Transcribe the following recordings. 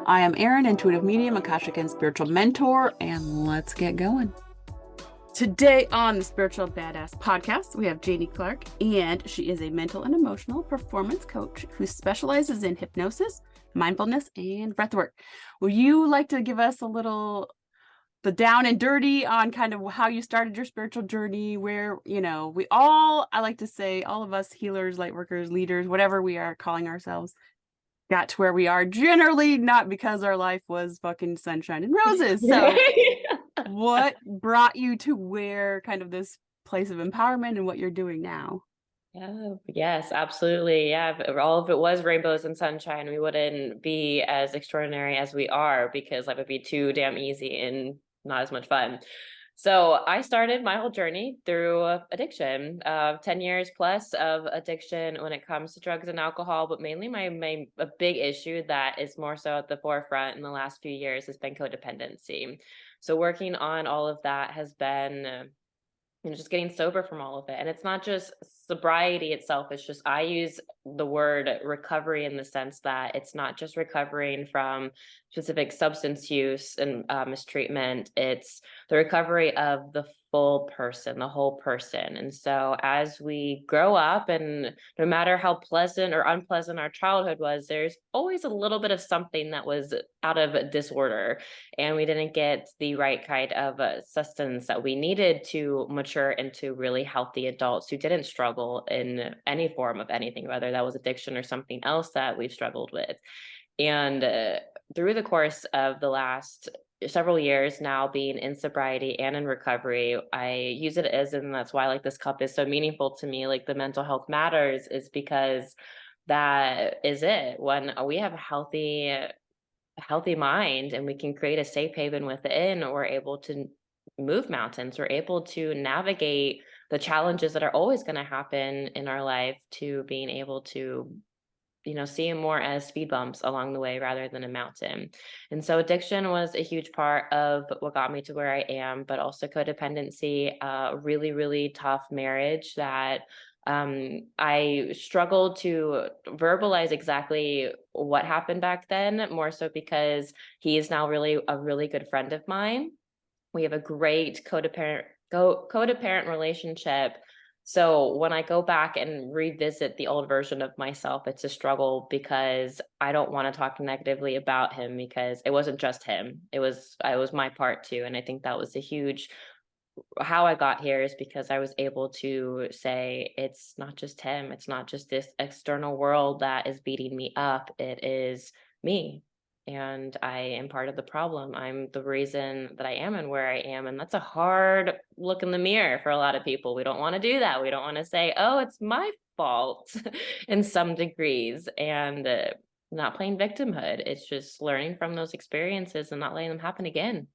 I am Erin, intuitive medium, Akashic, and spiritual mentor, and let's get going. Today on the Spiritual Badass podcast, we have Jani Clark, and she is a mental and emotional performance coach who specializes in hypnosis, mindfulness, and breathwork. Would you like to give us a little the down and dirty on kind of how you started your spiritual journey, where, I like to say, all of us healers, light workers, leaders, whatever we are calling ourselves, got to where we are, generally not because our life was fucking sunshine and roses. So what brought you to where kind of this place of empowerment and what you're doing now? Yeah, yes, absolutely. Yeah, if all of it was rainbows and sunshine, we wouldn't be as extraordinary as we are because life would be too damn easy and not as much fun. So I started my whole journey through addiction, 10 years plus of addiction when it comes to drugs and alcohol, but mainly my a big issue that is more so at the forefront in the last few years has been codependency. So working on all of that has been just getting sober from all of it. And it's not just sobriety itself, it's just I use the word recovery in the sense that it's not just recovering from specific substance use and mistreatment, it's the recovery of the full person, the whole person. And so as we grow up, and no matter how pleasant or unpleasant our childhood was, there's always a little bit of something that was out of disorder, and we didn't get the right kind of sustenance that we needed to mature into really healthy adults who didn't struggle in any form of anything, whether that was addiction or something else that we've struggled with. And through the course of the last several years now being in sobriety and in recovery, I use it as, and that's why like this cup is so meaningful to me, like the mental health matters, is because that is it. When we have a healthy mind and we can create a safe haven within, we're able to move mountains, we're able to navigate the challenges that are always going to happen in our life, to being able to see them more as speed bumps along the way rather than a mountain. And so addiction was a huge part of what got me to where I am, but also codependency, really, really tough marriage that I struggled to verbalize exactly what happened back then, more so because he is now really a really good friend of mine. We have a great codependent relationship. So when I go back and revisit the old version of myself, it's a struggle because I don't want to talk negatively about him, because it wasn't just him. I was my part too. And I think that was a huge how I got here, is because I was able to say it's not just him. It's not just this external world that is beating me up. It is me. And I am part of the problem. I'm the reason that I am and where I am. And that's a hard look in the mirror for a lot of people. We don't want to do that. We don't want to say, oh, it's my fault in some degrees. And not playing victimhood. It's just learning from those experiences and not letting them happen again.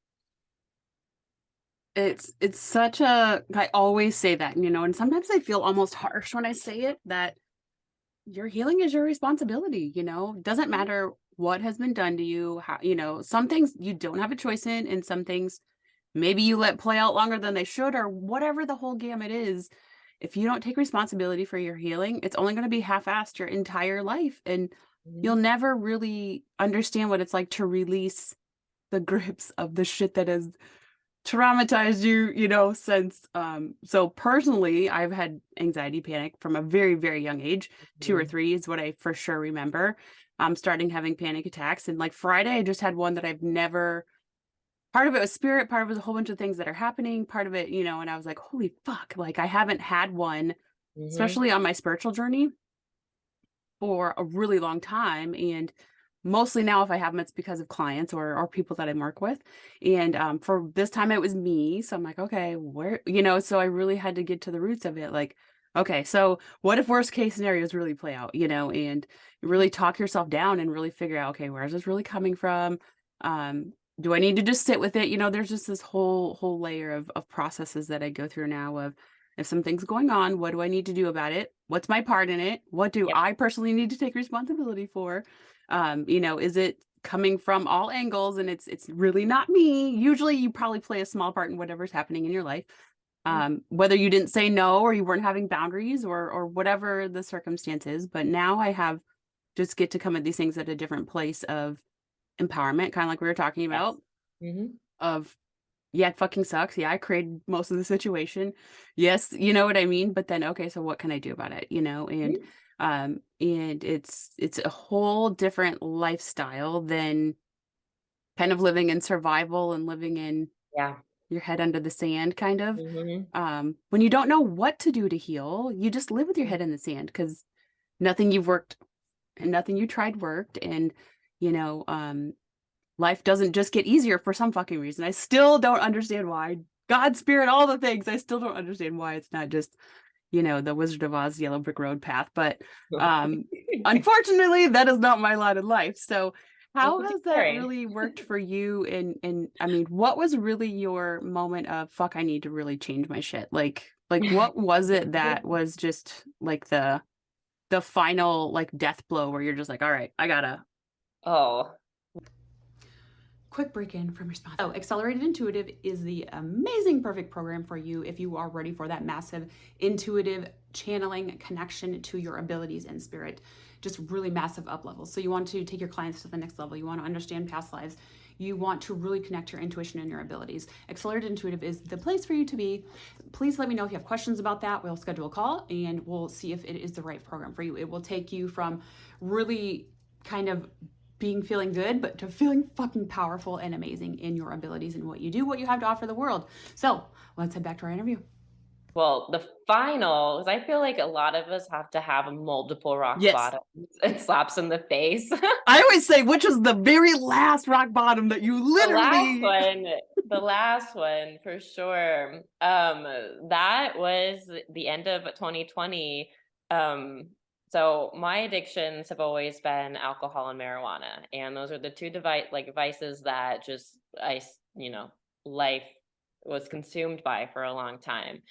It's such a, I always say that, and sometimes I feel almost harsh when I say it, that your healing is your responsibility. Doesn't matter what has been done to you, how, some things you don't have a choice in, and some things maybe you let play out longer than they should, or whatever the whole gamut is. If you don't take responsibility for your healing, it's only going to be half-assed your entire life, and you'll Mhm. never really understand what it's like to release the grips of the shit that has traumatized you, since so personally, I've had anxiety panic from a very, very young age. 2 or 3 is what I for sure remember. Starting having panic attacks, and like Friday I just had one that I've never, part of it was spirit, part of it was a whole bunch of things that are happening, part of it, and I was like, holy fuck, like I haven't had one, Mhm. especially on my spiritual journey, for a really long time. And mostly now, if I have them, it's because of clients or people that I work with. And for this time it was me. So I'm like, okay, where, so I really had to get to the roots of it. Like, okay, so what if worst case scenarios really play out, and really talk yourself down and really figure out, okay, where is this really coming from? Do I need to just sit with it? There's just this whole layer of processes that I go through now of, if something's going on, what do I need to do about it? What's my part in it? What do Yep. I personally need to take responsibility for? Is it coming from all angles, and it's really not me? Usually you probably play a small part in whatever's happening in your life. Whether you didn't say no, or you weren't having boundaries, or whatever the circumstance is. But now I have, just get to come at these things at a different place of, empowerment, kind of like we were talking Yes. about, Hmm. of yeah, it fucking sucks. Yeah, I created most of the situation. Yes, you know what I mean? But then okay, so what can I do about it? And it's a whole different lifestyle than kind of living in survival and living in Yeah. your head under the sand kind of. Hmm. When you don't know what to do to heal, you just live with your head in the sand because nothing you've worked and nothing you tried worked. And, you know, um, life doesn't just get easier for some fucking reason. I still don't understand why. God, spirit, all the things. I still don't understand why it's not just, the Wizard of Oz yellow brick road path. But um unfortunately, that is not my lot in life. So Welcome how to has that sharing. really worked for you? And I mean, what was really your moment of fuck, I need to really change my shit? Like what was it that was just like the final like death blow where you're just like, all right, I gotta Oh, quick break in from your sponsor. So, Accelerated Intuitive is the amazing, perfect program for you if you are ready for that massive intuitive channeling connection to your abilities and spirit. Just really massive up levels. So, you want to take your clients to the next level. You want to understand past lives. You want to really connect your intuition and your abilities. Accelerated Intuitive is the place for you to be. Please let me know if you have questions about that. We'll schedule a call and we'll see if it is the right program for you. It will take you from really kind of feeling good, but to feeling fucking powerful and amazing in your abilities and what you do, what you have to offer the world. So let's head back to our interview. well, the final, 'cause I feel like a lot of us have to have multiple rock Yes. bottoms and slaps in the face. I always say, which is the very last rock bottom that you The last literally. one, the last one for sure. That was the end of 2020. So my addictions have always been alcohol and marijuana, and those are the two vices that just life was consumed by for a long time.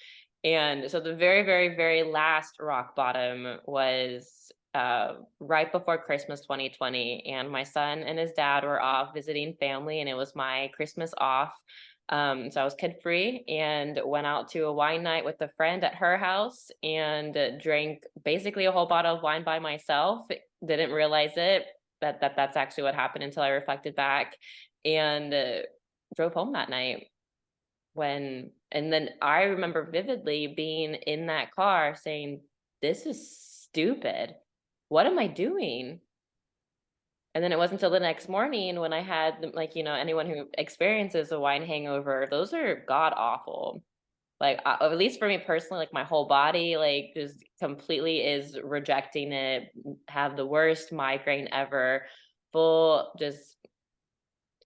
And so the very, very, very last rock bottom was right before Christmas 2020, and my son and his dad were off visiting family, and it was my Christmas off. So I was kid free and went out to a wine night with a friend at her house and drank basically a whole bottle of wine by myself. Didn't realize it that's actually what happened until I reflected back and drove home that night and then I remember vividly being in that car saying, "This is stupid. What am I doing?" And then it wasn't until the next morning when I had anyone who experiences a wine hangover, those are god awful. Like, at least for me personally, like my whole body, like just completely is rejecting it, have the worst migraine ever, full just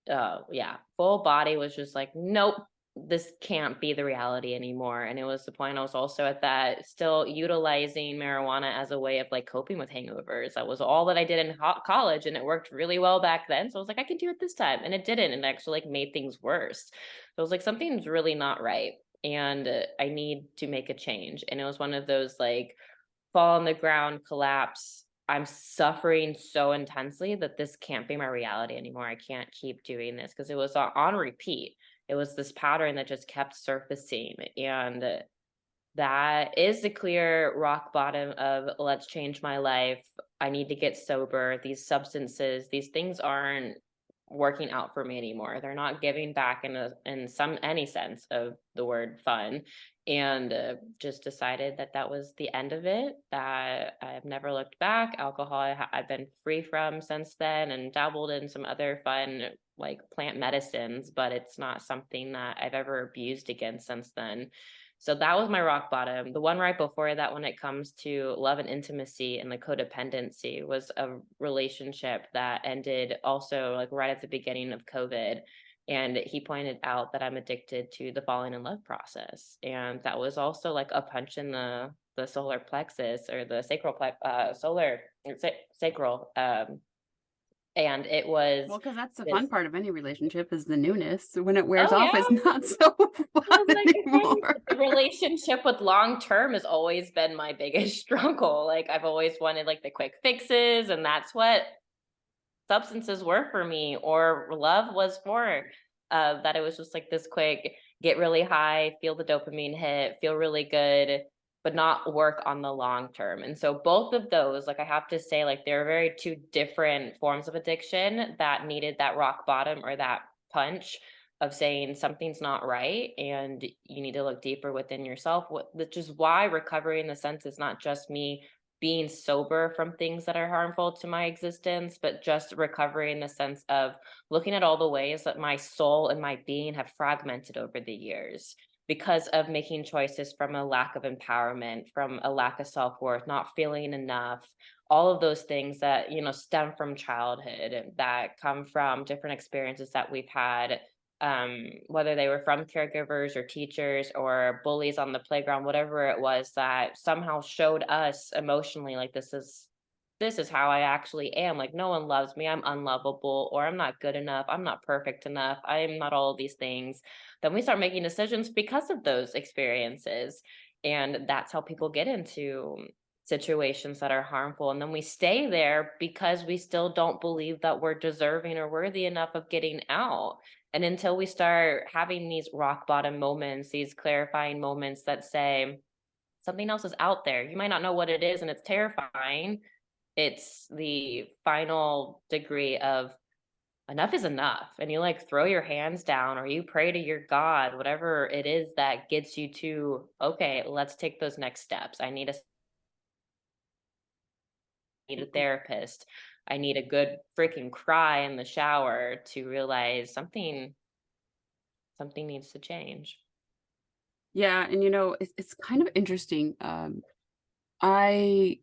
yeah, full body was just like, nope, this can't be the reality anymore. And it was the point I was also at that still utilizing marijuana as a way of like coping with hangovers. That was all that I did in college, and it worked really well back then. So I was like, I can do it this time, and it didn't, and it actually like made things worse. So I was like, something's really not right, and I need to make a change. And it was one of those like fall on the ground, collapse. I'm suffering so intensely that this can't be my reality anymore. I can't keep doing this because it was on repeat. It was this pattern that just kept surfacing. And that is the clear rock bottom of let's change my life. I need to get sober. These substances, these things aren't working out for me anymore. They're not giving back in some any sense of the word fun. And just decided that that was the end of it. That I've never looked back. Alcohol I've been free from since then, and dabbled in some other fun like plant medicines, but it's not something that I've ever abused again since then. So that was my rock bottom. The one right before that, when it comes to love and intimacy and the codependency, was a relationship that ended also like right at the beginning of COVID. And he pointed out that I'm addicted to the falling in love process. And that was also like a punch in the solar plexus, or the sacral. And it was Well, because that's the fun this. part of any relationship is the newness. When it wears Oh off, yeah. it's not so I fun was like, anymore. the relationship with long term has always been my biggest struggle. Like, I've always wanted like the quick fixes, and that's what substances were for me, or love was for. That it was just like this quick, get really high, feel the dopamine hit, feel really good, but not work on the long term. And so both of those, like I have to say, like they're very two different forms of addiction that needed that rock bottom or that punch of saying something's not right and you need to look deeper within yourself. Which is why recovery in the sense is not just me being sober from things that are harmful to my existence, but just recovery in the sense of looking at all the ways that my soul and my being have fragmented over the years because of making choices from a lack of empowerment, from a lack of self-worth, not feeling enough, all of those things that, stem from childhood and that come from different experiences that we've had, whether they were from caregivers or teachers or bullies on the playground, whatever it was that somehow showed us emotionally like this is how I actually am. Like, no one loves me. I'm unlovable, or I'm not good enough. I'm not perfect enough. I'm not all of these things. Then we start making decisions because of those experiences. And that's how people get into situations that are harmful. And then we stay there because we still don't believe that we're deserving or worthy enough of getting out. And until we start having these rock bottom moments, these clarifying moments that say, something else is out there. You might not know what it is, and it's terrifying. It's the final degree of enough is enough. And you like throw your hands down or you pray to your God, whatever it is that gets you to, okay, let's take those next steps. I need a therapist. I need a good freaking cry in the shower to realize something needs to change. Yeah, and it's kind of interesting. I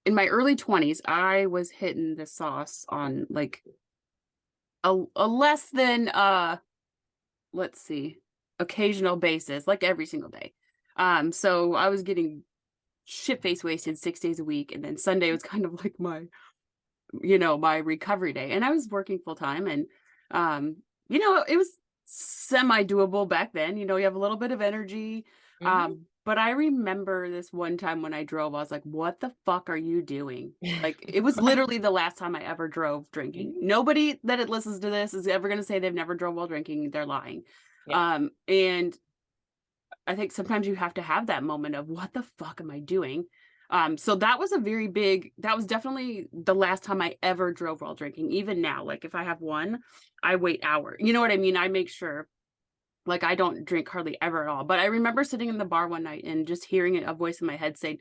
in my early 20s, I was hitting the sauce on like a less than let's see, occasional basis, like every single day. So I was getting shit face wasted 6 days a week, and then Sunday was kind of like my recovery day. And I was working full time, and it was semi doable back then. You have a little bit of energy. Mhm. But I remember this one time when I drove, I was like, what the fuck are you doing? Like, it was Right. literally the last time I ever drove drinking. Mhm. Nobody that it listens to this is ever going to say they've never drove while drinking. They're lying. Yeah. And I think sometimes you have to have that moment of what the fuck am I doing? So that was that was definitely the last time I ever drove while drinking. Even now, like if I have one, I wait hours. You know what I mean? I make sure like I don't drink hardly ever at all. But I remember sitting in the bar one night and just hearing a voice in my head saying,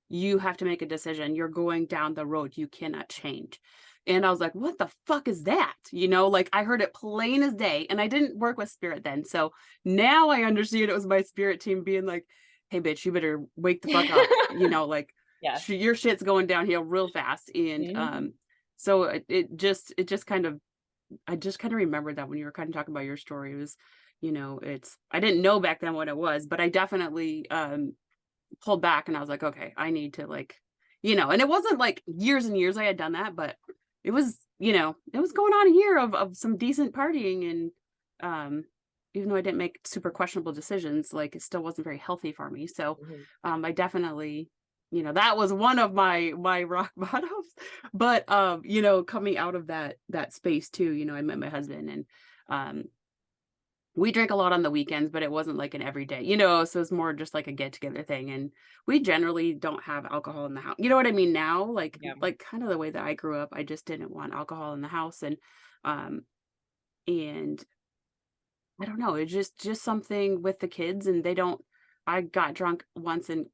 you have to make a decision. You're going down the road you cannot change. And I was like, what the fuck is that? Like I heard it plain as day. And I didn't work with spirit then. So now I understand it was my spirit team being like, hey, bitch, you better wake the fuck up. Like Yes. your shit's going downhill real fast. And Mhm. so it just kind of I just kind of remembered that when you were kind of talking about your story. It was, it's I didn't know back then what it was, but I definitely pulled back and I was like, okay, I need to like, and it wasn't like years and years I had done that, but it was, it was going on a year of some decent partying. And even though I didn't make super questionable decisions, like it still wasn't very healthy for me. So Mhm. I definitely, that was one of my rock bottoms. But coming out of that space too, I met my husband, and um we drank a lot on the weekends, but it wasn't like an everyday, so it's more just like a get together thing. And we generally don't have alcohol in the house. You know what I mean? Now, Yeah. like kind of the way that I grew up, I just didn't want alcohol in the house. Um and I don't know, it's just something with the kids, and they don't I got drunk once in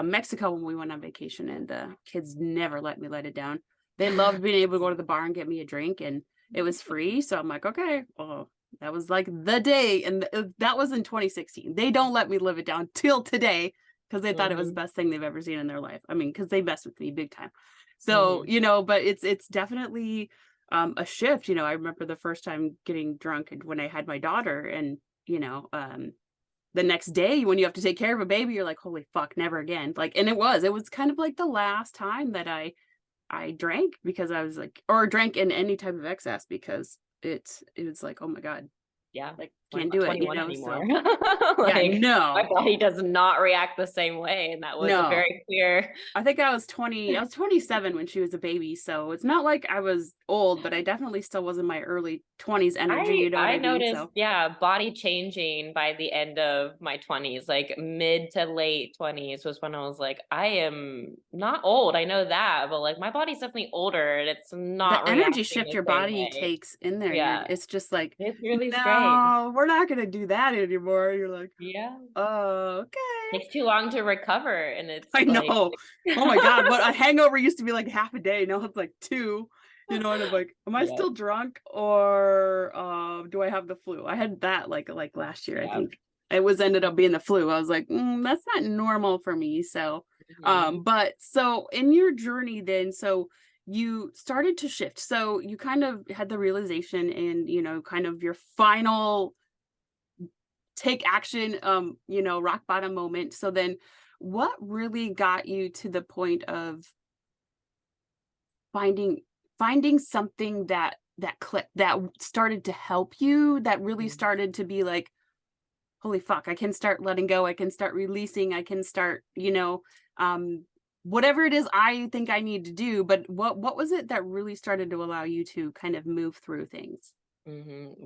Mexico when we went on vacation, and the kids never let me let it down. They loved being able to go to the bar and get me a drink, and it was free. So I'm like, okay, well, that was like the day. And that was in 2016. They don't let me live it down till today because they thought it was the Mhm. best thing they've ever seen in their life. I mean, because they messed with me big time. So, Mhm. but it's definitely a shift. I remember the first time getting drunk and when I had my daughter, and the next day when you have to take care of a baby, you're like, holy fuck, never again. Like, and it was kind of like the last time that I drank, because I was like, or drank in any type of excess, because it was like, oh my God, Yeah. like can't do it, 21 so anymore. yeah, Like, my no, body does not react the same way, and that was a no. very clear. I think I was 27 when she was a baby, so it's not like I was old, but I definitely still was in my early 20s energy, you know what I I mean? noticed, So yeah, body changing by the end of my 20s, like mid to late 20s was when I was like, I am not old. I know that, but like my body's definitely older and it's not the energy reacting shift the your same body way. takes in there, Yeah, it's just like, it's really strange. "No, we're not gonna do that anymore." You're like, Yeah. "Oh, okay." Takes too long to recover and it's I like know. Oh my god, what a hangover used to be like half a day, now it's like 2, and I'm like, "Am I yeah, still drunk or, do I have the flu?" I had that, last year, I yeah. think. It was ended up being the flu. I was like, that's not normal for me." So, Mhm. but so in your journey then, so you started to shift. So you kind of had the realization and, kind of your final take action, rock bottom moment. So then what really got you to the point of finding finding something that clicked, that started to help you, that really Mhm. started to be like, holy fuck, I can start letting go, I can start releasing, I can start, um whatever it is I think I need to do. But what was it that really started to allow you to kind of move through things?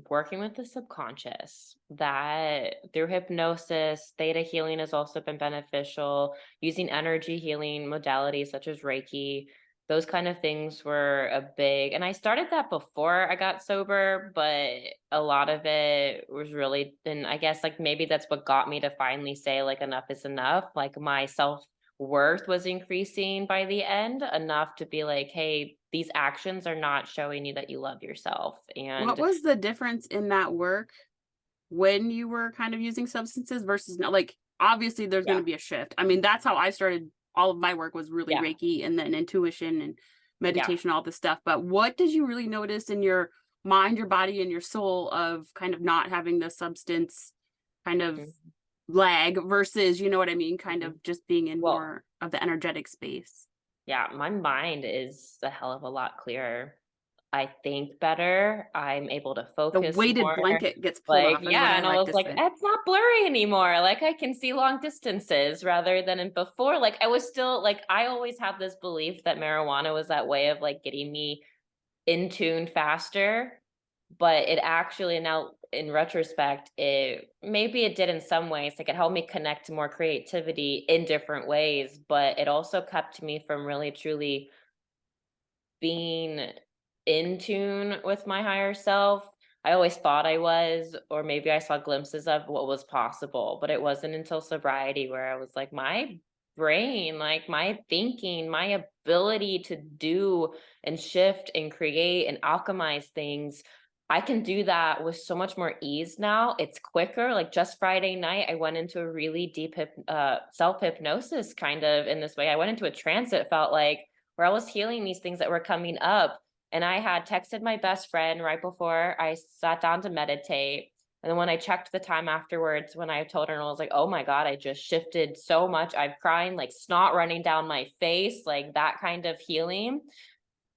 Working with the subconscious, that through hypnosis, theta healing has also been beneficial. Using energy healing modalities such as Reiki, those kind of things were a big, and I started that before I got sober, but a lot of it was really, and I guess like maybe that's what got me to finally say like enough is enough. Like my self worth was increasing by the end enough to be like, hey, these actions are not showing you that you love yourself. What And was the difference in that work when you were kind of using substances versus now? Like, obviously there's going yeah, to be a shift. I mean, that's how I started. All of my work was really yeah, Reiki and then intuition and yeah. meditation, all this stuff. But what did you really notice in your mind, your body, and your soul of kind of not having the substance kind of Mhm, lag versus, you know what I mean, kind mhm. of just being in Well, more of the energetic space? yeah, my mind is a hell of a lot clearer. I think better. I'm able to The focus weighted more. blanket gets pulled Like, off, is what yeah, I and I like was to like, say. it's not blurry anymore. Like I can see long distances rather than in before. Like I was still like I always have this belief that marijuana was that way of like getting me in tune faster, but it actually now in retrospect, it maybe it did in some ways, like it helped me connect to more creativity in different ways, but it also kept me from really truly being in tune with my higher self. I always thought I was, or maybe I saw glimpses of what was possible, but it wasn't until sobriety where I was like, my brain, like my thinking, my ability to do and shift and create and alchemize things. I can do that with so much more ease now. It's quicker. Like just Friday night, I went into a really deep self hypnosis kind of in this way. I went into a trance. It felt like where I was healing these things that were coming up. And I had texted my best friend right before I sat down to meditate. And then when I checked the time afterwards, when I told her, and I was like, oh my God, I just shifted so much. I'm crying, like snot running down my face, like that kind of healing.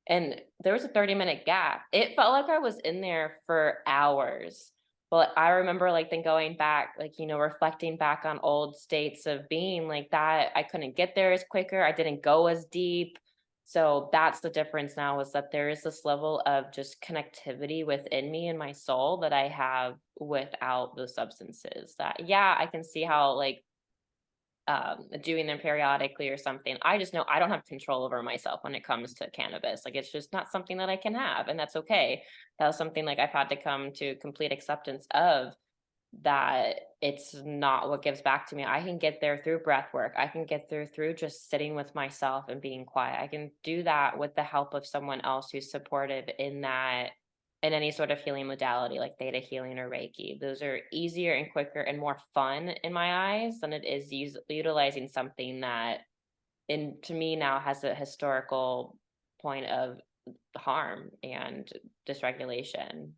And there was a 30-minute gap. It felt like I was in there for hours. But I remember like then going back, like, reflecting back on old states of being like that. I couldn't get there as quicker. I didn't go as deep. So that's the difference now is that there is this level of just connectivity within me and my soul that I have without the substances that, yeah, I can see how like doing them periodically or something. I just know I don't have control over myself when it comes to cannabis. Like it's just not something that I can have, and that's okay. That was something like I've had to come to complete acceptance of that it's not what gives back to me. I can get there through breath work. I can get there through just sitting with myself and being quiet. I can do that with the help of someone else who's supportive in that in any sort of healing modality like theta healing or Reiki. Those are easier and quicker and more fun in my eyes than it is utilizing something that in to me now has a historical point of harm and dysregulation.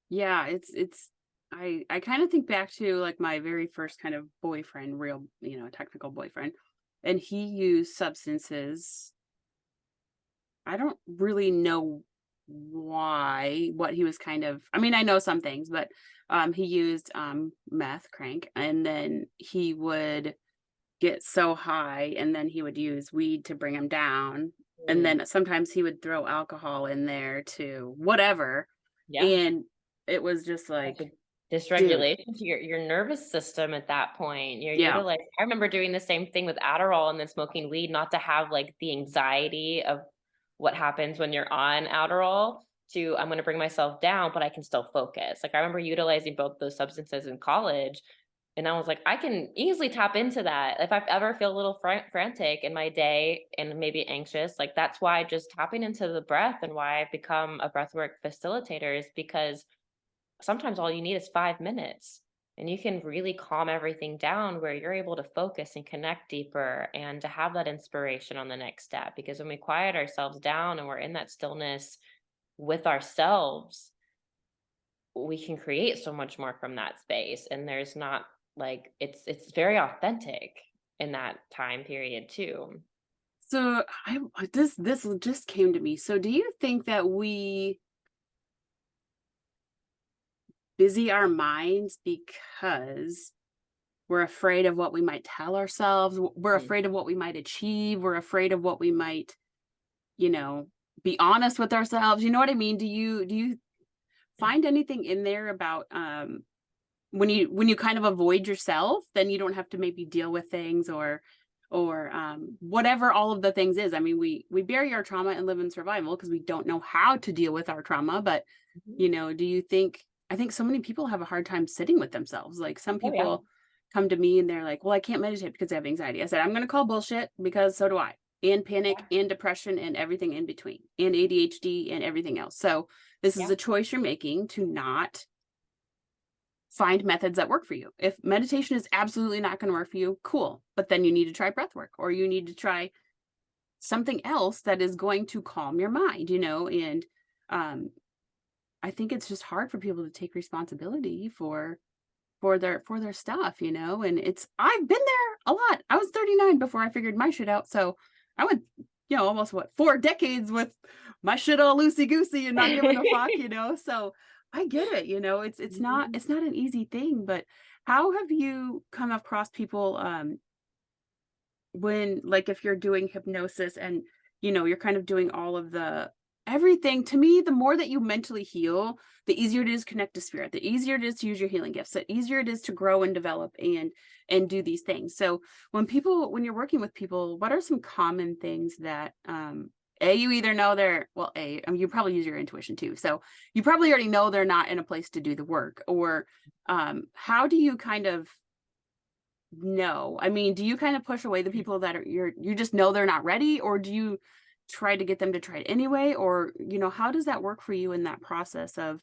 Yeah, it's I kind of think back to like my very first kind of boyfriend, real, technical boyfriend, and he used substances. I don't really know what he was kind of, I mean, I know some things, but he used meth crank, and then he would get so high, and then he would use weed to bring him down, and Mm, then sometimes he would throw alcohol in there to whatever, yeah. and it was just Such like, a dude, dysregulation to your nervous system at that point. You're yeah. utilizing I remember doing the same thing with Adderall and then smoking weed, not to have, like, the anxiety of what happens when you're on Adderall to, "I'm gonna bring myself down, but I can still focus." Like, I remember utilizing both those substances in college, and I was like, "I can easily tap into that." If I ever feel a little frantic in my day and maybe anxious, like, that's why just tapping into the breath and why I've become a breathwork facilitator is because sometimes all you need is 5 minutes and you can really calm everything down where you're able to focus and connect deeper and to have that inspiration on the next step. Because when we quiet ourselves down and we're in that stillness with ourselves, we can create so much more from that space. And there's not like it's very authentic in that time period too. So this just came to me. So do you think that we busy our minds because we're afraid of what we might tell ourselves? We're Mm. afraid of what we might achieve. We're afraid of what we might, you know, be honest with ourselves. You know what I mean? Do you find anything in there about when you kind of avoid yourself, then you don't have to maybe deal with things, or whatever all of the things is. I mean, we bury our trauma and live in survival because we don't know how to deal with our trauma. But Mhm. do you think, I think so many people have a hard time sitting with themselves. Like, some Oh yeah. people come to me and they're like, well, I can't meditate because I have anxiety. I said, I'm going to call bullshit, because so do I. And panic Yeah. and depression and everything in between, and ADHD and everything else. So this is Yeah. a choice you're making to not find methods that work for you. If meditation is absolutely not going to work for you, cool. But then you need to try breath work, or you need to try something else that is going to calm your mind. And um, I think it's just hard for people to take responsibility for their stuff. And I've been there a lot. I was 39 before I figured my shit out. So I went, almost, what, 4 decades with my shit all loosey goosey and not giving a fuck. So I get it. It's not Mhm. it's not an easy thing. But how have you come across people, when, like, if you're doing hypnosis and you're kind of doing all of the everything? To me, the more that you mentally heal, the easier it is to connect to spirit, the easier it is to use your healing gifts, the easier it is to grow and develop and do these things. So when you're working with people, what are some common things that, you either know they're, well, I mean, you probably use your intuition too, so you probably already know they're not in a place to do the work, or how do you kind of no. I mean, do you kind of push away the people that you just know they're not ready, or do you try to get them to try it anyway? Or, how does that work for you in that process of,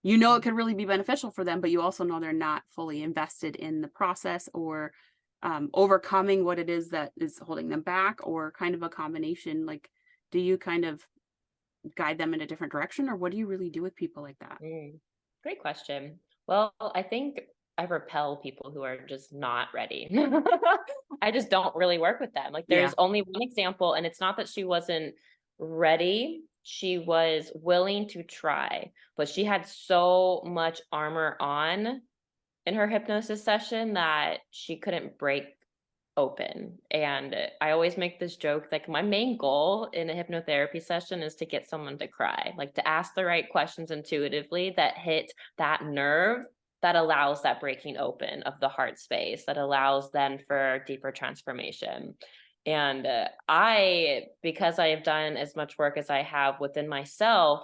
it could really be beneficial for them, but you also know they're not fully invested in the process, or overcoming what it is that is holding them back, or kind of a combination? Like, do you kind of guide them in a different direction, or what do you really do with people like that? Mm, great question. Well, I think I repel people who are just not ready. I just don't really work with them. Like, Yeah. there's only one example, and it's not that she wasn't ready. She was willing to try, but she had so much armor on in her hypnosis session that she couldn't break open. And I always make this joke, like, my main goal in a hypnotherapy session is to get someone to cry, like to ask the right questions intuitively that hit that nerve that allows that breaking open of the heart space, that allows then for deeper transformation. And because I have done as much work as I have within myself,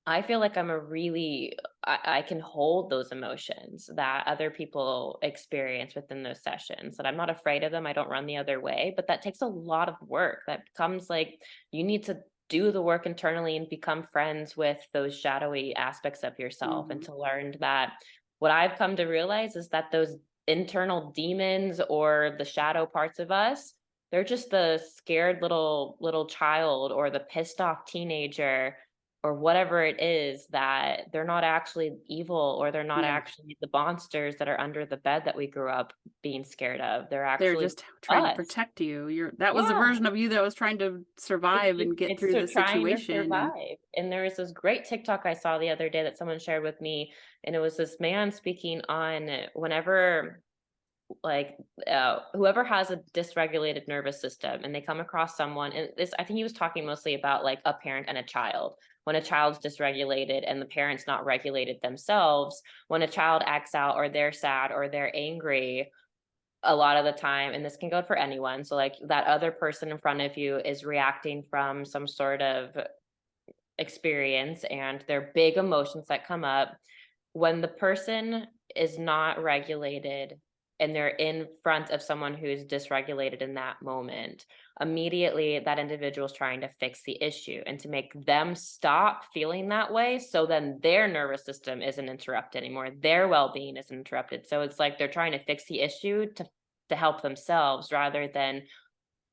I feel like I can hold those emotions that other people experience within those sessions, that I'm not afraid of them. I don't run the other way, but that takes a lot of work. That becomes like you need to do the work internally and become friends with those shadowy aspects of yourself, and Hmm. to learn that what I've come to realize is that those internal demons or the shadow parts of us, they're just the scared little child or the pissed off teenager or whatever it is, that they're not actually evil, or they're not Yeah. actually the monsters that are under the bed that we grew up being scared of. They're They're actually just trying to us. protect you. That was a Yeah. version of you that was trying to survive and get It's through so the trying to situation and survive. And there was this great TikTok I saw the other day that someone shared with me, and it was this man speaking on whenever, like, whoever has a dysregulated nervous system and they come across someone, and this, I think he was talking mostly about like a parent and a child. When a child's dysregulated and the parent's not regulated themselves, when a child acts out or they're sad or they're angry, a lot of the time, and this can go for anyone, so like that other person in front of you is reacting from some sort of experience, and they're big emotions that come up. When the person is not regulated and they're in front of someone who's dysregulated in that moment, immediately that individual is trying to fix the issue and to make them stop feeling that way, so then their nervous system isn't interrupted anymore, their well-being isn't interrupted. So it's like they're trying to fix the issue to help themselves, rather than,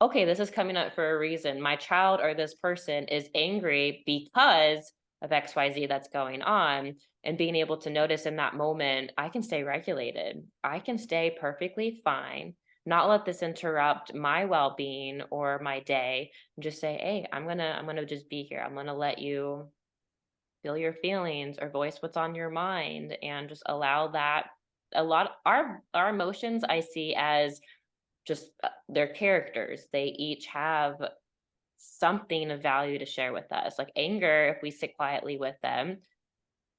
okay, this is coming up for a reason. My child or this person is angry because of XYZ that's going on. And being able to notice in that moment, I can stay regulated. I can stay perfectly fine, not let this interrupt my well-being or my day. And just say, hey, I'm gonna just be here. I'm gonna let you feel your feelings or voice what's on your mind, and just allow that. A lot our emotions I see as just their characters. They each have something of value to share with us. Like anger, if we sit quietly with them,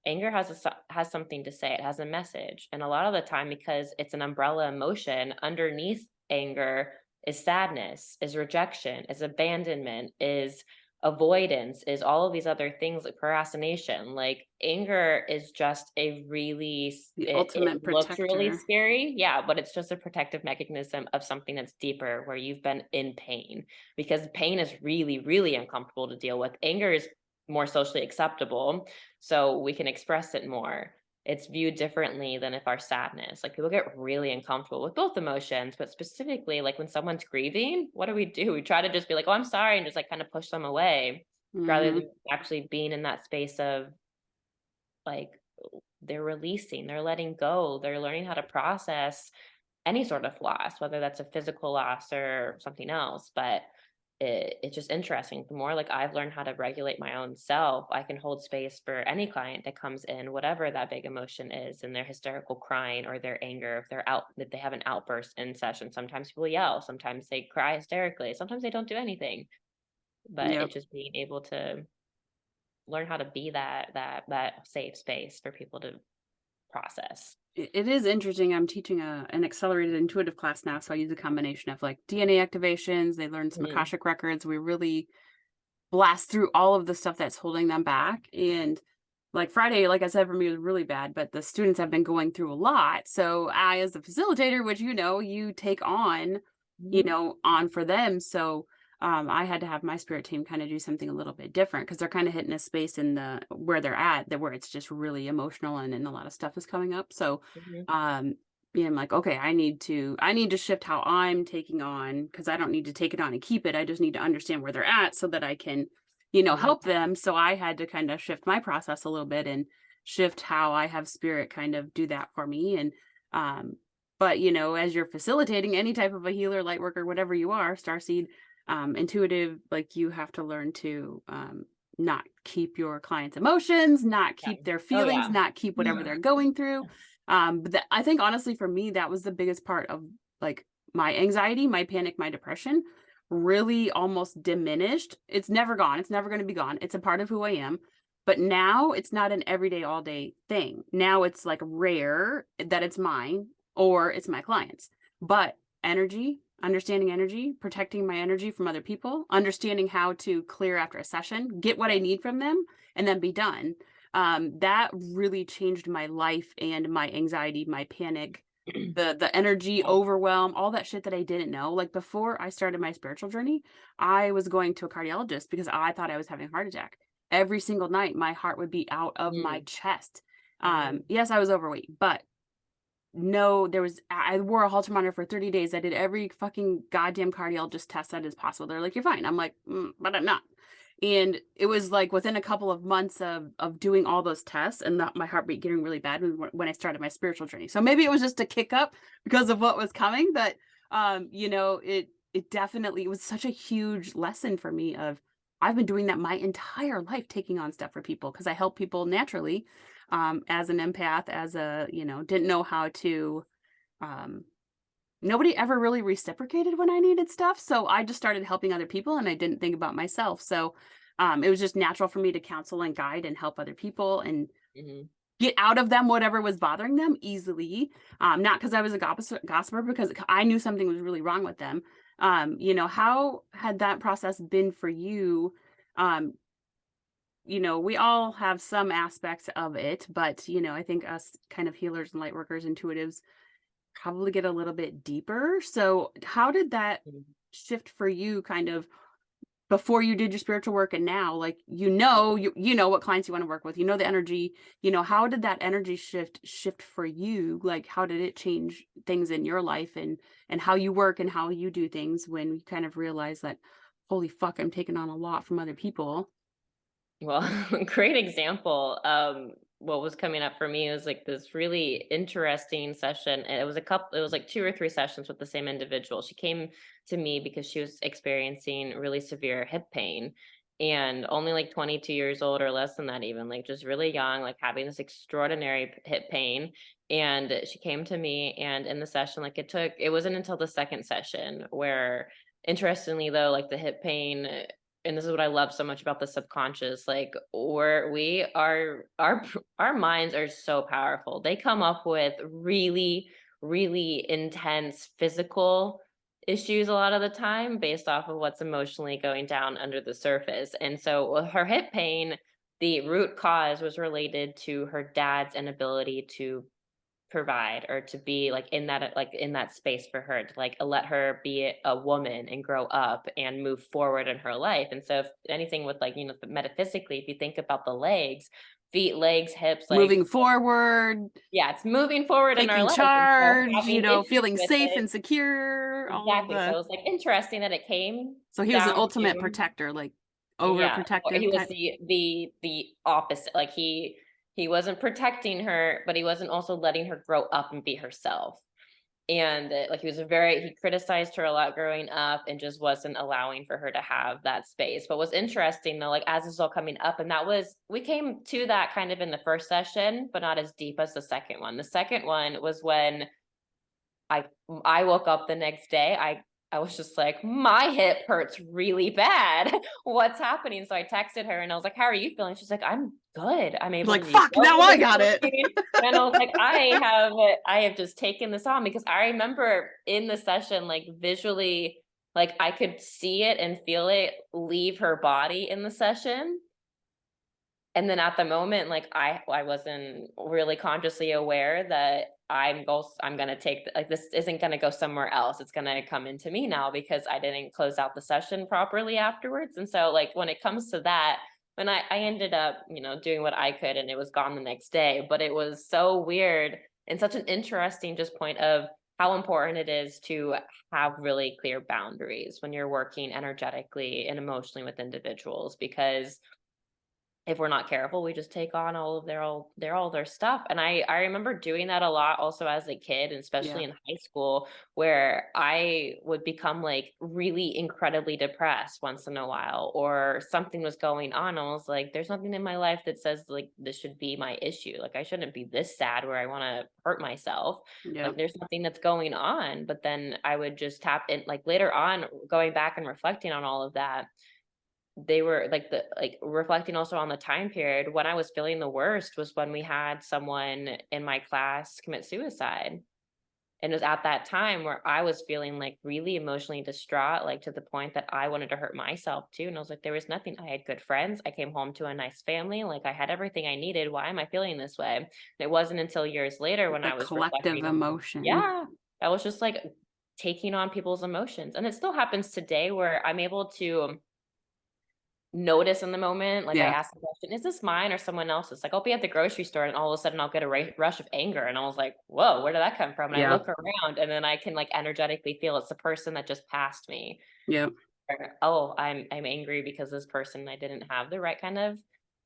anger has something to say. It has a message. And a lot of the time, because it's an umbrella emotion, underneath anger is sadness, is rejection, is abandonment, is avoidance, is all of these other things, like procrastination. Like anger is just a really the it ultimate looks really protector. scary, yeah, but it's just a protective mechanism of something that's deeper, where you've been in pain, because pain is really, really uncomfortable to deal with. Anger is more socially acceptable, so we can express it more. It's viewed differently than if our sadness, like people get really uncomfortable with both emotions, but specifically like when someone's grieving, what do? We try to just be like, oh, I'm sorry, and just like kind of push them away, rather Hmm. than actually being in that space of like, they're releasing, they're letting go, they're learning how to process any sort of loss, whether that's a physical loss or something else. But it's just interesting. The more like I've learned how to regulate my own self, I can hold space for any client that comes in, whatever that big emotion is, and their hysterical crying or their anger, if they have an outburst in session. Sometimes people yell, sometimes they cry hysterically, sometimes they don't do anything. But Yep. it's just being able to learn how to be that safe space for people to process. It is interesting. I'm teaching an accelerated intuitive class now, so I use a combination of like DNA activations. They learn some Mhm. Akashic records. We really blast through all of the stuff that's holding them back. And like Friday, like I said, for me was really bad, but the students have been going through a lot. So I, as the facilitator, which you take on, Mhm. on for them. So I had to have my spirit team kind of do something a little bit different because they're kind of hitting a space in the where they're at that where it's just really emotional and a lot of stuff is coming up. So Mhm. um I'm like, okay, I need to shift how I'm taking on because I don't need to take it on and keep it. I just need to understand where they're at so that I can, Mhm. help them. So I had to kind of shift my process a little bit and shift how I have spirit kind of do that for me. And but as you're facilitating any type of a healer, light worker, whatever you are, starseed, intuitive, like you have to learn to not keep your clients' emotions, not Yeah. keep their Oh, feelings, yeah. not keep whatever they're going through. But I think honestly for me, that was the biggest part of like my anxiety, my panic, my depression really almost diminished. It's never gone. It's never going to be gone. It's a part of who I am. But now it's not an everyday, all day thing. Now it's like rare that it's mine or it's my clients. But energy, understanding energy, protecting my energy from other people, understanding how to clear after a session, get what I Yeah. need from them, and then be done. That really changed my life and my anxiety, my panic, the energy Yeah. overwhelm, all that shit that I didn't know. Like before I started my spiritual journey, I was going to a cardiologist because I thought I was having a heart attack. Every single night my heart would be out of my Mm. chest. Mm. Yes, I was overweight, but no, I wore a Holter monitor for 30 days. I did every fucking goddamn cardiologist test that is possible. They're like, "You're fine." I'm like, "But I'm not." And it was like within a couple of months of doing all those tests and that my heartbeat getting really bad when I started my spiritual journey. So maybe it was just a kick up because of what was coming, but it definitely was such a huge lesson for me of I've been doing that my entire life, taking on stuff for people because I help people naturally, as an empath, as a, didn't know how to, um, nobody ever really reciprocated when I needed stuff, so I just started helping other people and I didn't think about myself. So, it was just natural for me to counsel and guide and help other people and Mhm. get out of them whatever was bothering them easily. Not because I was a gossiper, because I knew something was really wrong with them. How had that process been for you? Um, we all have some aspects of it, but I think us kind of healers and light workers, intuitives, probably get a little bit deeper. So, how did that Mhm. shift for you kind of before you did your spiritual work and now? Like, you know what clients you want to work with, the energy, how did that energy shift for you? Like, how did it change things in your life and how you work and how you do things when you kind of realize that, holy fuck, I'm taking on a lot from other people? Well, great example. What was coming up for me was like this really interesting session. And it was like 2 or 3 sessions with the same individual. She came to me because she was experiencing really severe hip pain and only like 22 years old or less than that, even like just really young, like having this extraordinary hip pain. And she came to me, and in the session, like it wasn't until the second session where, interestingly though, like the hip pain, and this is what I love so much about the subconscious, like where we are, our minds are so powerful. They come up with really, really intense physical issues a lot of the time based off of what's emotionally going down under the surface. And so with her hip pain, the root cause was related to her dad's inability to provide or to be like in that space for her to like let her be a woman and grow up and move forward in her life. And so if anything with like, metaphysically, if you think about the legs, feet, legs, hips, like Moving forward, yeah, it's moving forward in our taking life. And so charge, having issues feeling with safe it. and secure, all of Exactly. So the. it was like interesting that it came So he was an down ultimate to, protector, like yeah, or he overprotective was type. the opposite. Like he wasn't protecting her, but he wasn't also letting her grow up and be herself. And like he criticized her a lot growing up and just wasn't allowing for her to have that space. But what's interesting though, like as this is all coming up, and we came to that kind of in the first session, but not as deep as the second one. The second one was when I I woke up the next day. I was just like, my hip hurts really bad. What's happening? So I texted her and I was like, how are you feeling? She's like, I'm good. I'm able to Like, do fuck, yoga now I with got no it. pain. And I was like, I have just taken this on because I remember in the session, like visually, like I could see it and feel it leave her body in the session. And then at the moment, like I wasn't really consciously aware that I'm gonna like this isn't gonna go somewhere else. It's gonna come into me now because I didn't close out the session properly afterwards. And so like when it comes to that, when I ended up, doing what I could and it was gone the next day. But it was so weird and such an interesting just point of how important it is to have really clear boundaries when you're working energetically and emotionally with individuals, because if we're not careful, we just take on all their stuff. And I remember doing that a lot also as a kid, and Yeah. especially in high school, where I would become like really incredibly depressed once in a while, or something was going on. I was like, there's nothing in my life that says like this should be my issue. Like I shouldn't be this sad where I want to hurt myself. Yeah. Like there's nothing that's going on. But then I would just tap in like later on, going back and reflecting on all of that, they were like reflecting also on the time period when I was feeling the worst was when we had someone in my class commit suicide. And it was at that time where I was feeling like really emotionally distraught, like to the point that I wanted to hurt myself too. And I was like, there was nothing. I had good friends. I came home to a nice family. Like I had everything I needed. Why am I feeling this way? And it wasn't until years later when The I was collective reflecting. emotion. Yeah. I was just like taking on people's emotions. And it still happens today where I'm able to notice in the moment, like I Yeah. asked the question, is this mine or someone else's? Like I'll be at the grocery store and all of a sudden I'll get a rush of anger. And I was like, whoa, where did that come from? And I Yeah. look around and then I can like energetically feel it's the person that just passed me. Yeah. Oh, I'm angry because this person, I didn't have the right kind of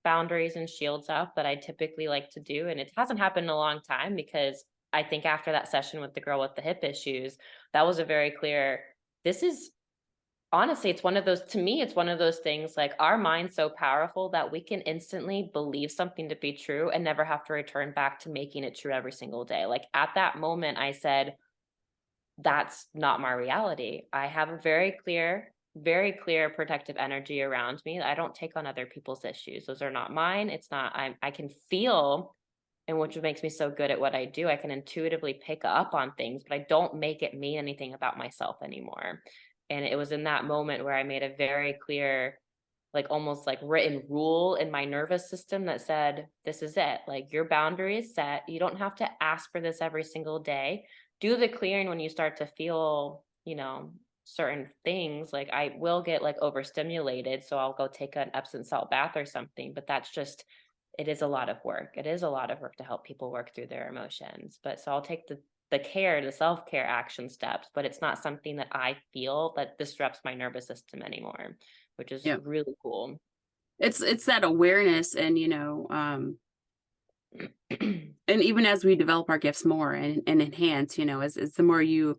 boundaries and shields up that I typically like to do. And it hasn't happened in a long time because I think after that session with the girl with the hip issues, that was a very clear, this is honestly, it's one of those, to me, it's one of those things like our mind's so powerful that we can instantly believe something to be true and never have to return back to making it true every single day. Like at that moment, I said, that's not my reality. I have a very clear protective energy around me. I don't take on other people's issues. Those are not mine. It's not, I can feel, and which makes me so good at what I do. I can intuitively pick up on things, but I don't make it mean anything about myself anymore. And it was in that moment where I made a very clear, like almost like written rule in my nervous system that said, this is it. Like your boundary is set. You don't have to ask for this every single day. Do the clearing when you start to feel, certain things. Like I will get like overstimulated. So I'll go take an Epsom salt bath or something, but that's just, it is a lot of work. It is a lot of work to help people work through their emotions. But so I'll take the self-care action steps, but it's not something that I feel that disrupts my nervous system anymore, which is Yeah. really cool. It's that awareness, and and even as we develop our gifts more and enhance, as the more you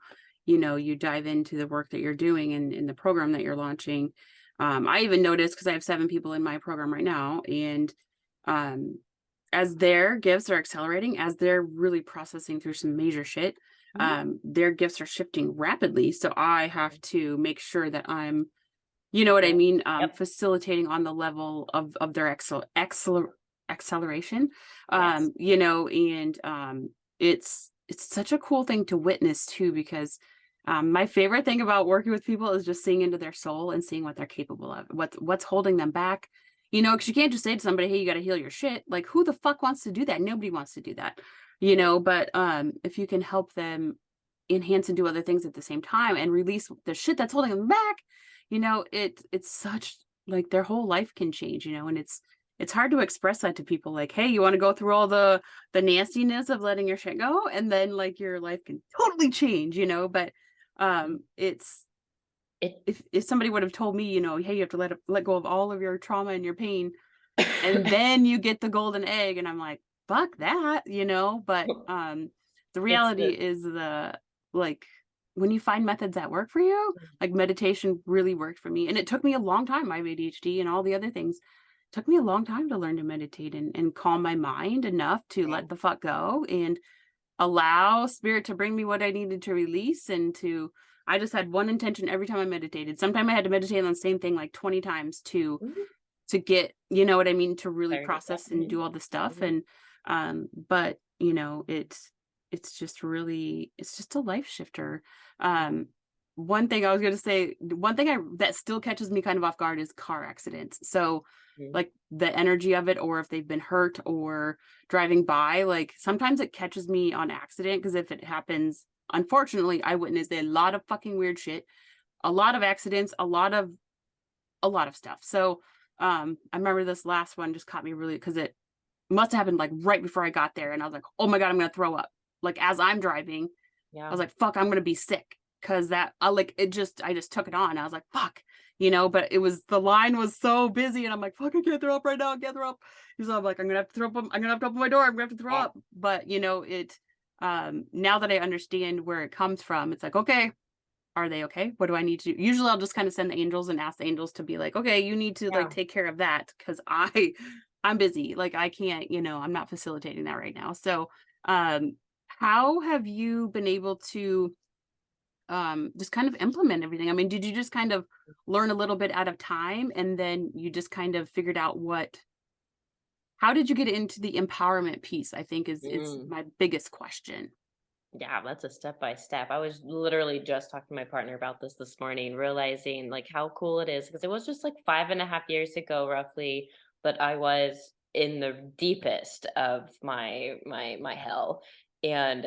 dive into the work that you're doing and in the program that you're launching. I even noticed, because I have 7 people in my program right now, and um as their gifts are accelerating, as they're really processing through some major shit, Mhm. their gifts are shifting rapidly. So I have to make sure that I'm, you know what I Yeah. mean, Yep. facilitating on the level of their acceleration. Yes. And it's such a cool thing to witness too, because my favorite thing about working with people is just seeing into their soul and seeing what they're capable of, what's holding them back. Because you can't just say to somebody, hey, you got to heal your shit. Like, who the fuck wants to do that? Nobody wants to do that. But if you can help them enhance and do other things at the same time and release the shit that's holding them back, it's such, like, their whole life can change, and it's hard to express that to people, like, hey, you want to go through all the nastiness of letting your shit go, and then like your life can totally change, but it's, It if somebody would have told me, hey, you have to let go of all of your trauma and your pain, and then you get the golden egg, and I'm like, fuck that, but the it's reality the is, like, when you find methods that work for you, like meditation really worked for me, and it took me a long time. My ADHD and all the other things took me a long time to learn to meditate and calm my mind enough to let same. the fuck go and allow spirit to bring me what I needed to release. And to I just had one intention every time I meditated. Sometimes I had to meditate on the same thing like 20 times Mhm. to get, what I mean, to really Clarity. Yeah. process and do all the stuff. Mhm. And but it's just really, it's just a life shifter. um One thing I was going to say, one thing I that still catches me kind of off guard is car accidents. So Mhm. like the energy of it, or if they've been hurt or driving by, like sometimes it catches me on accident, because if it happens, unfortunately, I witnessed a lot of fucking weird shit, a lot of accidents, a lot of stuff. So I remember this last one just caught me really, because it must have happened like right before I got there, and I was like, oh my god, I'm gonna throw up. Like as I'm driving, I Yeah. was like, fuck, I'm gonna be sick. Cause that I just took it on. I was like, fuck, but the line was so busy, and I'm like, fuck, I can't throw up right now, I can't throw up. So I'm like, I'm gonna have to throw up, I'm gonna have to open my door, I'm gonna have to throw Yeah. up. But now that I understand where it comes from, it's like, okay, are they okay? What do I need to do? Usually I'll just kind of send the angels and ask the angels to be like, okay, you need to like Yeah. take care of that, because I'm busy. Like I can't, I'm not facilitating that right now. So how have you been able to just kind of implement everything? I mean, did you just kind of learn a little bit at a time, and then you just kind of figured out how did you get into the empowerment piece? I think is Mm. my biggest question. Yeah, that's a step by step. I was literally just talking to my partner about this morning, realizing like how cool it is because it was just like 5.5 years ago, roughly, that I was in the deepest of my hell, and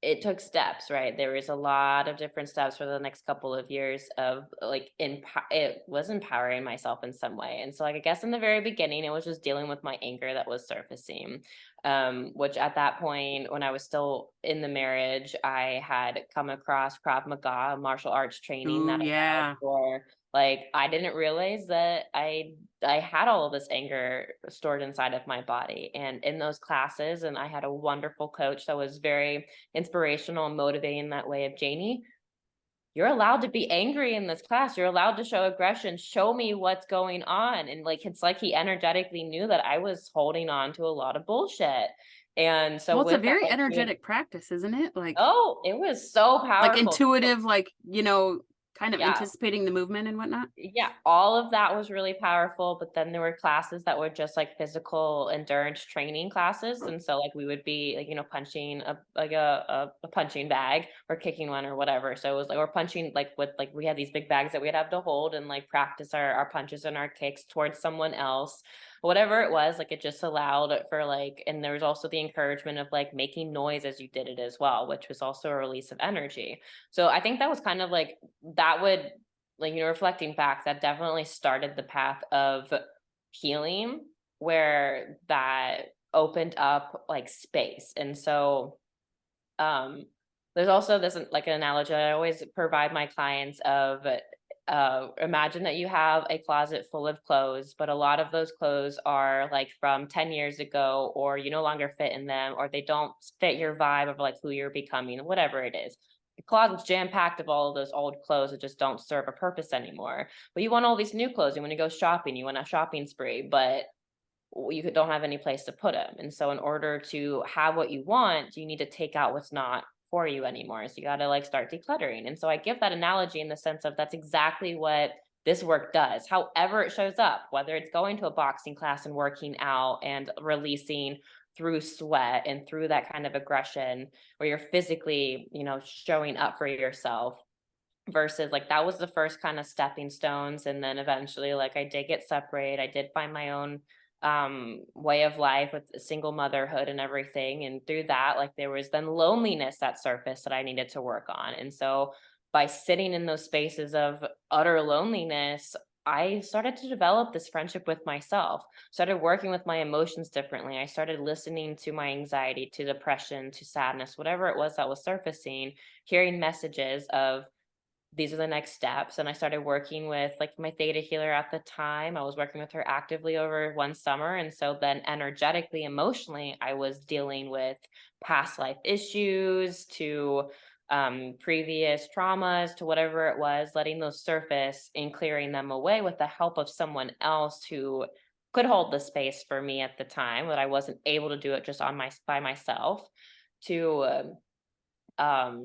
it took steps. Right, there was a lot of different steps for the next couple of years of like it was empowering myself in some way, and so like I guess in the very beginning, it was just dealing with my anger that was surfacing, which at that point, when I was still in the marriage, I had come across Krav Maga, martial arts training Ooh, that allowed yeah. for Like, I didn't realize that I had all of this anger stored inside of my body. And in those classes, and I had a wonderful coach that was very inspirational and motivating in that way of, Janie, you're allowed to be angry in this class. You're allowed to show aggression. Show me what's going on. And like, it's like he energetically knew that I was holding on to a lot of bullshit. And so Well, it's a with that, very like, energetic practice, isn't it? oh, it was so Like powerful. intuitive, like, kind of Yeah. anticipating the movement and whatnot? Yeah, all of that was really powerful, but then there were classes that were just like physical endurance training classes, and so like we would be like, punching a punching bag or kicking one or whatever. So it was like, or punching like with like we had these big bags that we'd have to hold and like practice our punches and our kicks towards someone else. Whatever it was, like it just allowed for like, and there was also the encouragement of like making noise as you did it as well, which was also a release of energy. So I think that was kind of like that would, like, reflecting back, that definitely started the path of healing, where that opened up like space. And so there's also this like an analogy I always provide my clients of, imagine that you have a closet full of clothes, but a lot of those clothes are like from 10 years ago, or you no longer fit in them, or they don't fit your vibe of like who you're becoming, whatever it is. The closet's jam packed of all of those old clothes that just don't serve a purpose anymore. But you want all these new clothes. You want to go shopping. You want a shopping spree, but don't have any place to put them. And so in order to have what you want, you need to take out what's not for you anymore. So you got to like start decluttering. And so I give that analogy in the sense of that's exactly what this work does. However it shows up, whether it's going to a boxing class and working out and releasing through sweat and through that kind of aggression, where you're physically, showing up for yourself, versus like that was the first kind of stepping stones. And then eventually, like, I did get separated. I did find my own way of life with single motherhood and everything. And through that, like, there was then loneliness that surfaced that I needed to work on. And so by sitting in those spaces of utter loneliness, I started to develop this friendship with myself, started working with my emotions differently. I started listening to my anxiety, to depression, to sadness, whatever it was that was surfacing, hearing messages of these are the next steps. And I started working with like my theta healer at the time. I was working with her actively over one summer. And so then energetically, emotionally, I was dealing with past life issues, to previous traumas, to whatever it was, letting those surface and clearing them away with the help of someone else who could hold the space for me at the time, that I wasn't able to do it just by myself, to um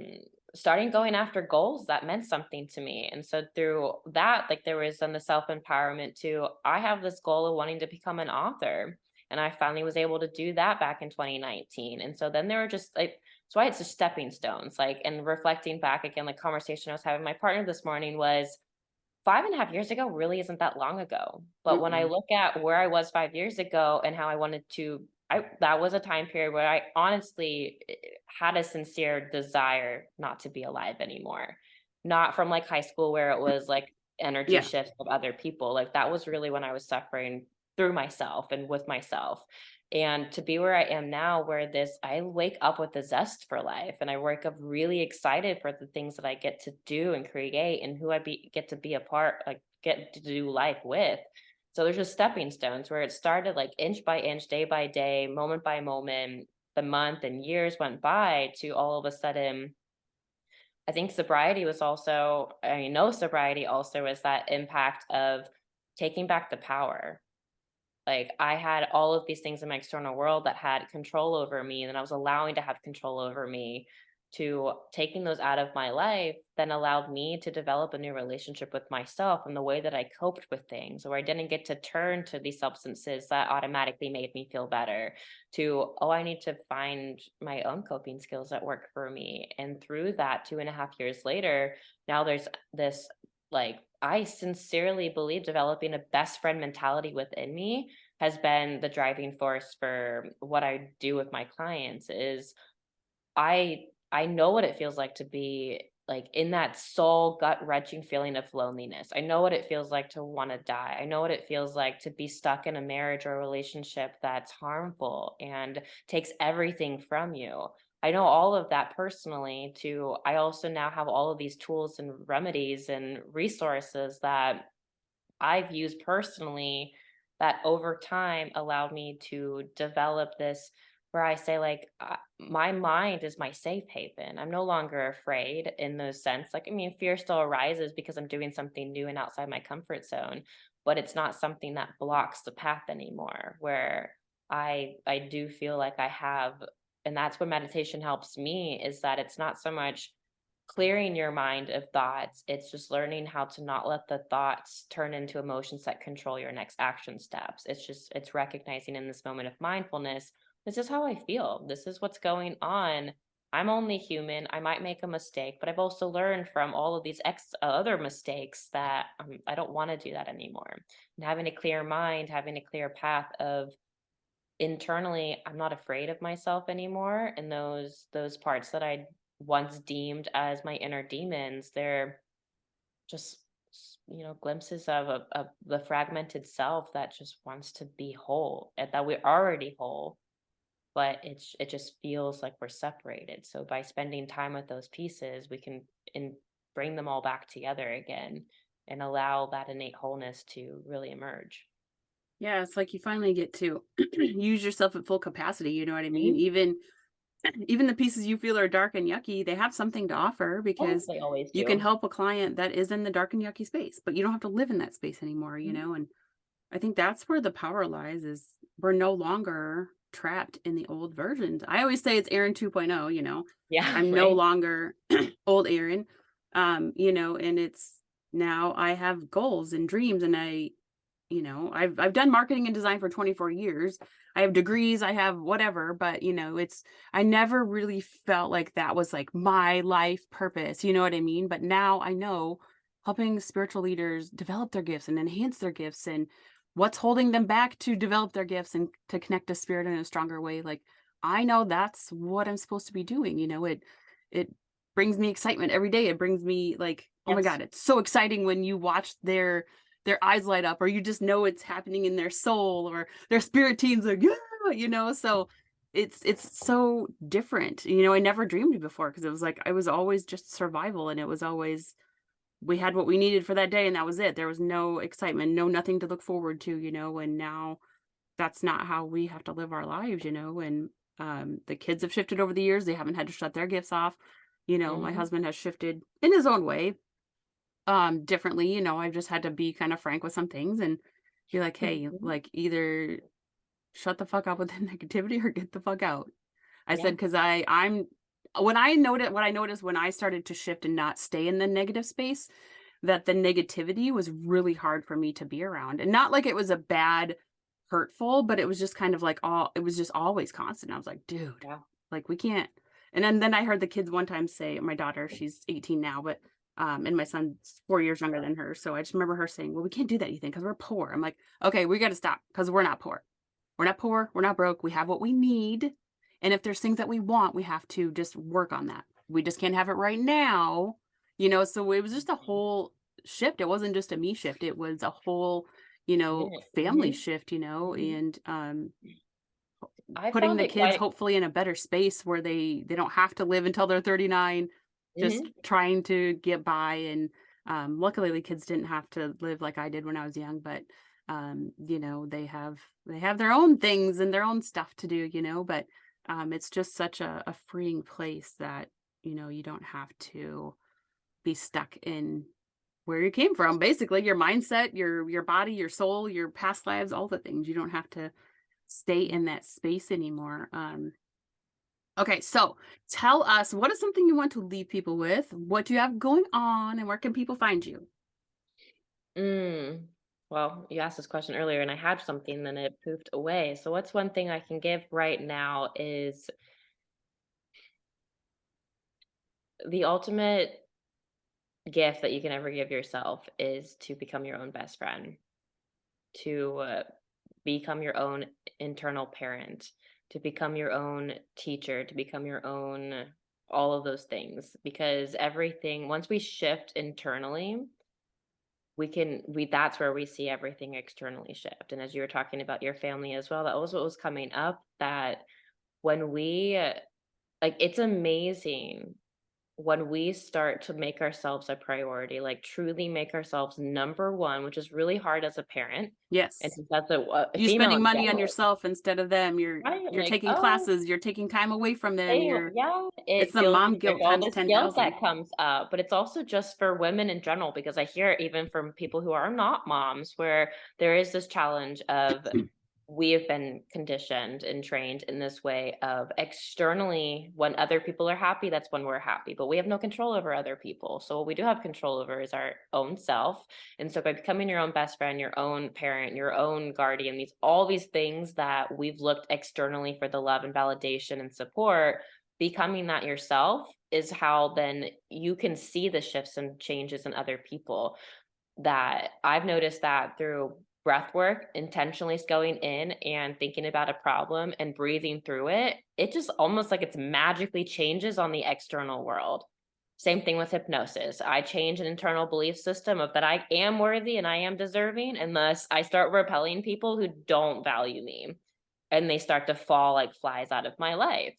starting going after goals that meant something to me. And so through that, like, there was then the self-empowerment to, I have this goal of wanting to become an author, and I finally was able to do that back in 2019. And so then there were just like, that's why it's just stepping stones. Like, and reflecting back again, like conversation I was having with my partner this morning was, 5.5 years ago really isn't that long ago. But when I Mm-mm. look at where I was 5 years ago and how I wanted to, that was a time period where I honestly had a sincere desire not to be alive anymore. Not from like high school where it was like energy Yeah. shifts of other people. Like, that was really when I was suffering through myself and with myself. And to be where I am now, where I wake up with a zest for life, and I wake up really excited for the things that I get to do and create, and who get to be a part, like get to do life with. So there's just stepping stones where it started like inch by inch, day by day, moment by moment, the month and years went by, to all of a sudden, I think sobriety was also, I know sobriety also is that impact of taking back the power. Like, I had all of these things in my external world that had control over me, and then I was allowing to have control over me. To taking those out of my life then allowed me to develop a new relationship with myself and the way that I coped with things, where I didn't get to turn to these substances that automatically made me feel better, to, oh, I need to find my own coping skills that work for me. And through that, 2.5 years later, now there's this, like, I sincerely believe developing a best friend mentality within me has been the driving force for what I do with my clients. Is I know what it feels like to be like in that soul gut wrenching feeling of loneliness. I know what it feels like to want to die. I know what it feels like to be stuck in a marriage or a relationship that's harmful and takes everything from you. I know all of that personally to I also now have all of these tools and remedies and resources that I've used personally that over time allowed me to develop this where I say like my mind is my safe haven. I'm no longer afraid in those sense. Like I mean, fear still arises because I'm doing something new and outside my comfort zone, but it's not something that blocks the path anymore. Where I do feel like I have, and that's what meditation helps me is that it's not so much clearing your mind of thoughts. It's just learning how to not let the thoughts turn into emotions that control your next action steps. It's recognizing in this moment of mindfulness, this is how I feel. This is what's going on. I'm only human. I might make a mistake, but I've also learned from all of these other mistakes that I don't want to do that anymore. And having a clear mind, having a clear path of internally, I'm not afraid of myself anymore. And those parts that I once deemed as my inner demons, they're just glimpses of the fragmented self that just wants to be whole, and that we're already whole, but it just feels like we're separated. So by spending time with those pieces, we can bring them all back together again and allow that innate wholeness to really emerge. Yeah, it's like you finally get to use yourself at full capacity, you know what I mean? Mhm. Even the pieces you feel are dark and yucky, they have something to offer Oh, because they always you can do. help a client that is in the dark and yucky space, but you don't have to live in that space anymore, Mhm. and I think that's where the power lies is we're no longer trapped in the old versions. I always say it's Aaron 2.0, Yeah, I'm no right. longer old Aaron. And it's now I have goals and dreams and I've done marketing and design for 24 years. I have degrees, I have whatever, but it's I never really felt like that was like my life purpose, you know what I mean? But now I know helping spiritual leaders develop their gifts and enhance their gifts and what's holding them back to develop their gifts and to connect to spirit in a stronger way. Like I know that's what I'm supposed to be doing, it brings me excitement every day. It brings me like, oh my Yes. God, it's so exciting when you watch their eyes light up or you just know it's happening in their soul or their spirit teams are so it's so different. I never dreamed before because it was like I was always just survival and it was always we had what we needed for that day and that was it. There was no excitement, no nothing to look forward to, and now that's not how we have to live our lives, and the kids have shifted over the years. They haven't had to shut their gifts off. My Mhm. husband has shifted in his own way differently. I've just had to be kind of frank with some things and be like, hey, Mhm. like either shut the fuck up with the negativity or get the fuck out. I said Yeah. because I'm what I noticed when I started to shift and not stay in the negative space, that the negativity was really hard for me to be around. And not like it was a bad hurtful, but it was just kind of like all it was just always constant. I was like, dude, Yeah. like we can't. And then I heard the kids one time say, my daughter, she's 18 now, but and my son's 4 years younger than her. So I just remember her saying, well, we can't do that, Ethan, because we're poor. I'm like, okay, we got to stop because we're not poor. We're not poor. We're not broke. We have what we need. And if there's things that we want, we have to just work on that. We just can't have it right now. So it was just a whole shift. It wasn't just a me shift. It was a whole, Yeah. family Mhm. shift, Mhm. and I putting found the it kids quite hopefully in a better space where they don't have to live until they're 39 just Mhm. trying to get by and luckily the kids didn't have to live like I did when I was young, but they have their own things and their own stuff to do, but it's just such a freeing place that you don't have to be stuck in where you came from. Basically, your mindset, your body, your soul, your past lives, all the things. You don't have to stay Mhm. in that space anymore. Okay, so tell us what is something you want to leave people with? What do you have going on, and where can people find you? Mm. Well, you asked this question earlier and I had something, then it poofed away. So what's one thing I can give right now is the ultimate gift that you can ever give yourself is to become your own best friend, to become your own internal parent, to become your own teacher, to become your own all of those things. Because everything, once we shift internally, we that's where we see everything externally shift. And as you were talking about your family as well, that was what was coming up, that when we Like, it's amazing when we start to make ourselves a priority, like truly make ourselves number one, which is really hard as a parent. And Yes. since that's a You female spending in money on general, yourself instead of them. right? You're Like, taking oh, classes, you're taking time away from them. yeah, It's it the feels mom like there's guilt all times this guilt 10,000. that comes up, but it's also just for women in general, because I hear it even from people who are not moms, where there is this challenge of we have been conditioned and trained in this way of externally, when other people are happy, that's when we're happy, but we have no control over other people. So what we do have control over is our own self. And so by becoming your own best friend, your own parent, your own guardian, all these things that we've looked externally for the love and validation and support, becoming that yourself is how then you can see the shifts and changes in other people. That I've noticed that through breath work, intentionally going in and thinking about a problem and breathing through it, it just almost like it's magically changes on the external world. Same thing with hypnosis. I change an internal belief system of that I am worthy and I am deserving, and thus I start repelling people who don't value me, and they start to fall like flies out of my life.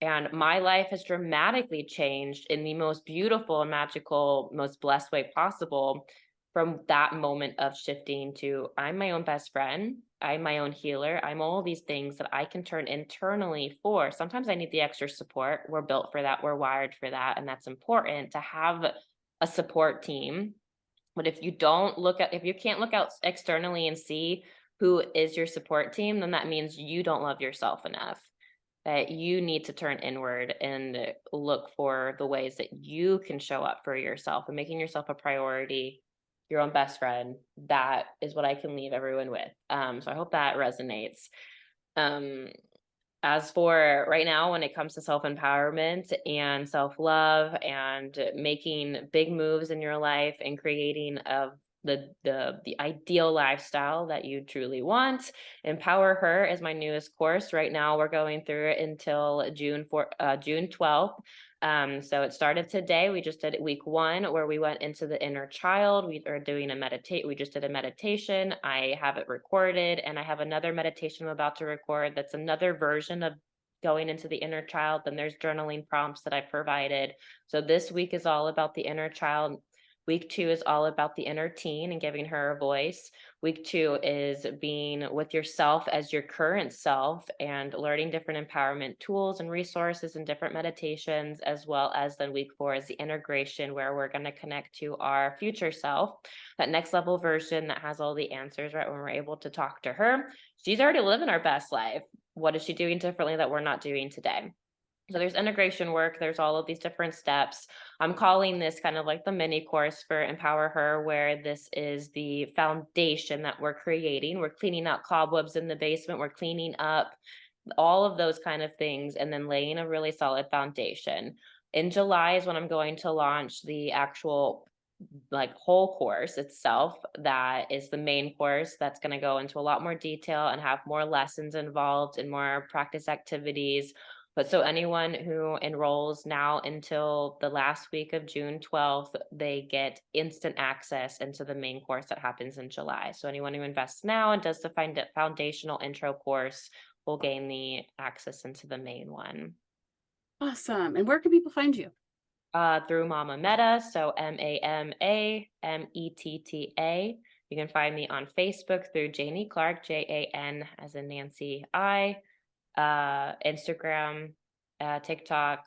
And my life has dramatically changed in the most beautiful and magical, most blessed way possible from that moment of shifting to I'm my own best friend, I'm my own healer, I'm all these things that I can turn internally for. Sometimes I need the extra support. We're built for that, we're wired for that. And that's important to have a support team. But if you can't look out externally and see who is your support team, then that means you don't love yourself enough, that you need to turn inward and look for the ways that you can show up for yourself, and making yourself a priority, your own best friend. That is what I can leave everyone with. So I hope that resonates. Um, as for right now, when it comes to self-empowerment and self-love and making big moves in your life and creating the ideal lifestyle that you truly want, Empower Her is my newest course. Right now, we're going through it until June 12th. So it started today. We just did week one, where we went into the inner child. We are doing we just did a meditation. I have it recorded, and I have another meditation I'm about to record that's another version of going into the inner child. Then there's journaling prompts that I provided. So this week is all about the inner child. Week two is all about the inner teen and giving her a voice. Week two is being with yourself as your current self and learning different empowerment tools and resources and different meditations, as well as then week four is the integration, where we're going to connect to our future self, that next level version that has all the answers, right? When we're able to talk to her, she's already living our best life. What is she doing differently that we're not doing today? So there's integration work, there's all of these different steps. I'm calling this kind of like the mini course for Empower Her, where this is the foundation that we're creating. We're cleaning out cobwebs in the basement, we're cleaning up all of those kind of things, and then laying a really solid foundation. In July is when I'm going to launch the actual like whole course itself. That is the main course that's going to go into a lot more detail and have more lessons involved and more practice activities. But so anyone who enrolls now until the last week of June 12th, they get instant access into the main course that happens in July. So anyone who invests now and does the foundational intro course will gain the access into the main one. Awesome. And where can people find you? Through Mama Meta, so MAMAMETTA. You can find me on Facebook through Jani Clark, JAN as in Nancy I, Instagram, TikTok.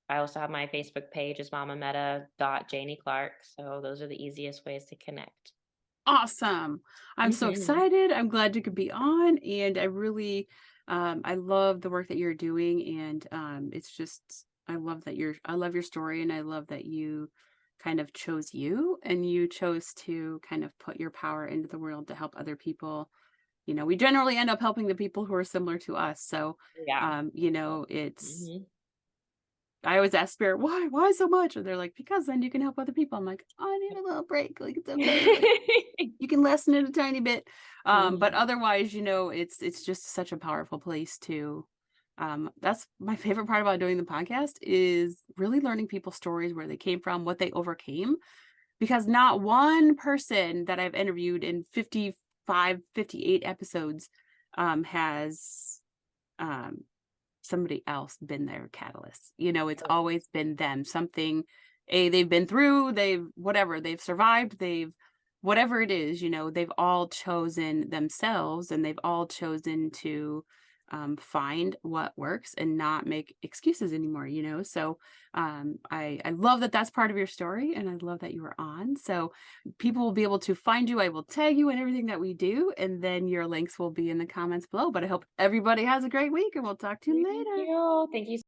I also have my Facebook page is mamameta.Jani Clark. So those are the easiest ways to connect. Awesome. I'm so Mhm. excited. I'm glad you could be on. And I really, I love the work that you're doing. And it's just, I love your story. And I love that you kind of chose you and you chose to kind of put your power into the world to help other people. We generally end up helping the people who are similar to us. So, Yeah. it's, Mhm. I always ask spirit, why so much? And they're like, because then you can help other people. I'm like, I need a little break. Like, it's okay. Like, you can lessen it a tiny bit. But Mhm. otherwise, it's just such a powerful place to that's my favorite part about doing the podcast is really learning people's stories, where they came from, what they overcame. Because not one person that I've interviewed in 55, 58 episodes has um somebody else been their catalyst. It's always been them. Something they've been through, they've survived, they've whatever it is, they've all chosen themselves, and they've all chosen to find what works and not make excuses anymore. So I love that that's part of your story, and I love that you were on. So people will be able to find you. I will tag you in everything that we do, and then your links will be in the comments below. But I hope everybody has a great week, and we'll talk to you Thank later. you. Thank you